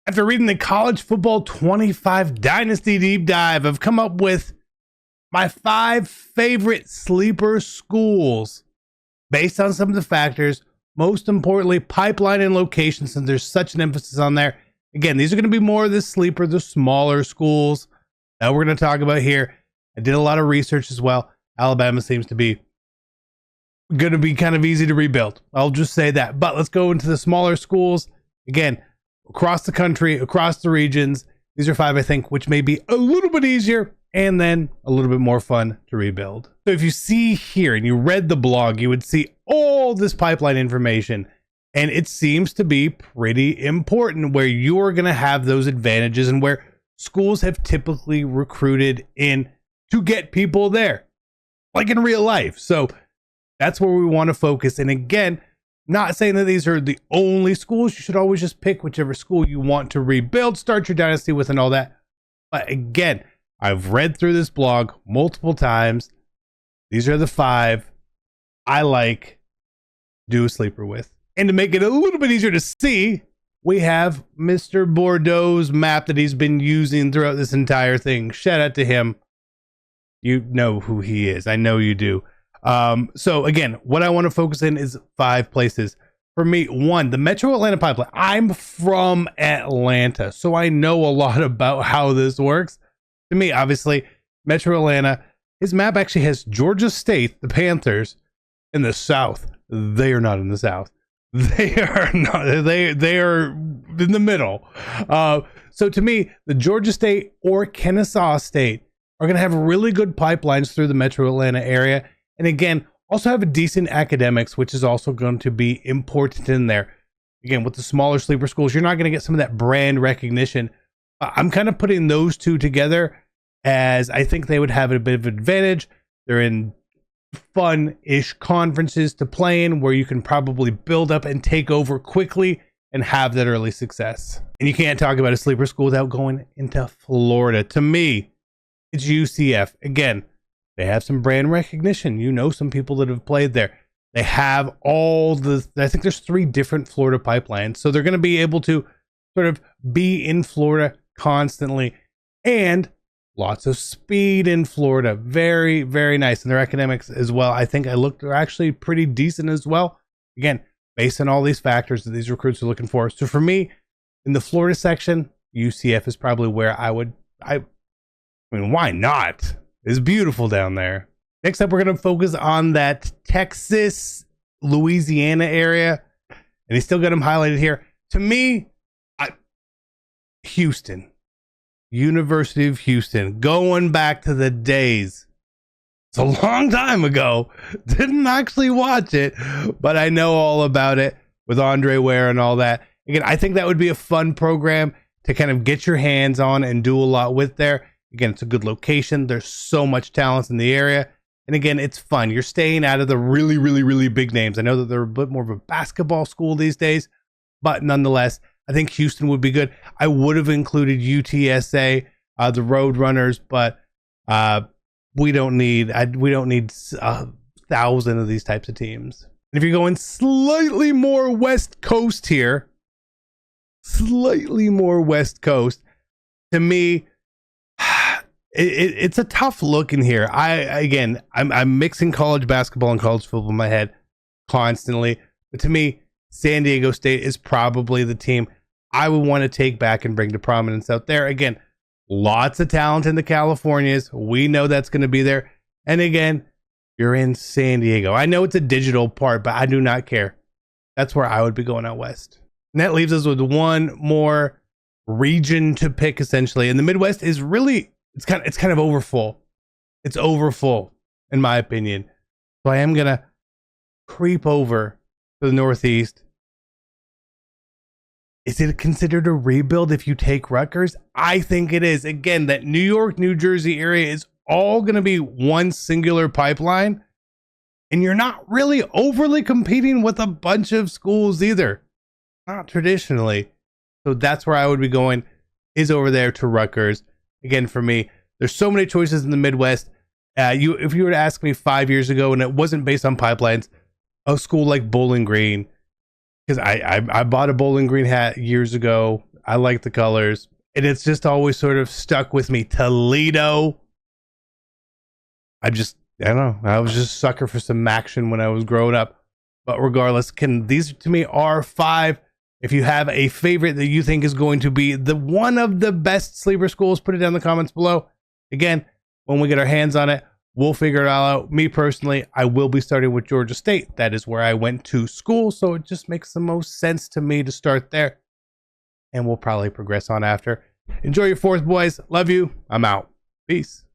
After reading the College Football 25 Dynasty Deep Dive, I've come up with my 5 favorite sleeper schools based on some of the factors, most importantly, pipeline and location, since there's such an emphasis on there. Again, these are going to be more of the sleeper, the smaller schools that we're going to talk about here. I did a lot of research as well. Alabama seems to be going to be kind of easy to rebuild. I'll just say that. But let's go into the smaller schools. Again, across the country, across the regions. These are 5, I think, which may be a little bit easier and then a little bit more fun to rebuild. So if you see here and you read the blog, you would see all this pipeline information, and it seems to be pretty important where you're going to have those advantages and where schools have typically recruited in to get people there, like in real life. So that's where we want to focus. And again, not saying that these are the only schools. You should always just pick whichever school you want to rebuild, start your dynasty with, and all that. But again, I've read through this blog multiple times. These are the 5 I like to do a sleeper with. And to make it a little bit easier to see, we have Mr. Bordeaux's map that he's been using throughout this entire thing. Shout out to him. You know who he is. I know you do. So again, what I want to focus in is 5 places. For me, 1, the Metro Atlanta pipeline. I'm from Atlanta, so I know a lot about how this works. To me, obviously, Metro Atlanta, his map actually has Georgia State, the Panthers, in the South. They are not in the South. They are not. They are in the middle. So to me, the Georgia State or Kennesaw State are going to have really good pipelines through the Metro Atlanta area. And again, also have a decent academics, which is also going to be important in there. Again, with the smaller sleeper schools, you're not going to get some of that brand recognition. I'm kind of putting those 2 together as I think they would have a bit of advantage. They're in fun-ish conferences to play in where you can probably build up and take over quickly and have that early success. And you can't talk about a sleeper school without going into Florida. To me, it's UCF. Again, they have some brand recognition. You know some people that have played there. They have all the, I think there's 3 different Florida pipelines. So they're going to be able to sort of be in Florida constantly, and lots of speed in Florida. Very, very nice. And their academics as well, I think I looked, they're actually pretty decent as well. Again, based on all these factors that these recruits are looking for. So for me, in the Florida section, UCF is probably where I mean, why not? It's beautiful down there. Next up, we're going to focus on that Texas, Louisiana area. And he still got them highlighted here. To me, Houston, University of Houston, going back to the days. It's a long time ago. Didn't actually watch it, but I know all about it with Andre Ware and all that. Again, I think that would be a fun program to kind of get your hands on and do a lot with there. Again, it's a good location. There's so much talent in the area. And again, it's fun. You're staying out of the really, really, really big names. I know that they're a bit more of a basketball school these days, but nonetheless, I think Houston would be good. I would have included UTSA, the Roadrunners, but we don't need 1,000 of these types of teams. And if you're going slightly more West Coast here, to me, it's a tough look in here. I'm mixing college basketball and college football in my head constantly, but to me, San Diego State is probably the team I would want to take back and bring to prominence out there. Again, lots of talent in the Californias. We know that's going to be there. And again, you're in San Diego. I know it's a digital part, but I do not care. That's where I would be going out west. And that leaves us with 1 more region to pick, essentially. And the Midwest is really, it's kind of overfull. It's overfull, in my opinion. So I am going to creep over to the Northeast. Is it considered a rebuild if you take Rutgers? I think it is. Again, that New York, New Jersey area is all going to be one singular pipeline, and you're not really overly competing with a bunch of schools either. Not traditionally. So that's where I would be going, is over there to Rutgers. Again, for me, there's so many choices in the Midwest. If you were to ask me 5 years ago, and it wasn't based on pipelines, a school like Bowling Green, because I bought a Bowling Green hat years ago. I like the colors. And it's just always sort of stuck with me. Toledo. I don't know. I was just a sucker for some action when I was growing up. But regardless, these to me are 5. If you have a favorite that you think is going to be the one of the best sleeper schools, put it down in the comments below. Again, when we get our hands on it, we'll figure it all out. Me personally, I will be starting with Georgia State. That is where I went to school, so it just makes the most sense to me to start there. And we'll probably progress on after. Enjoy your 4th, boys. Love you. I'm out. Peace.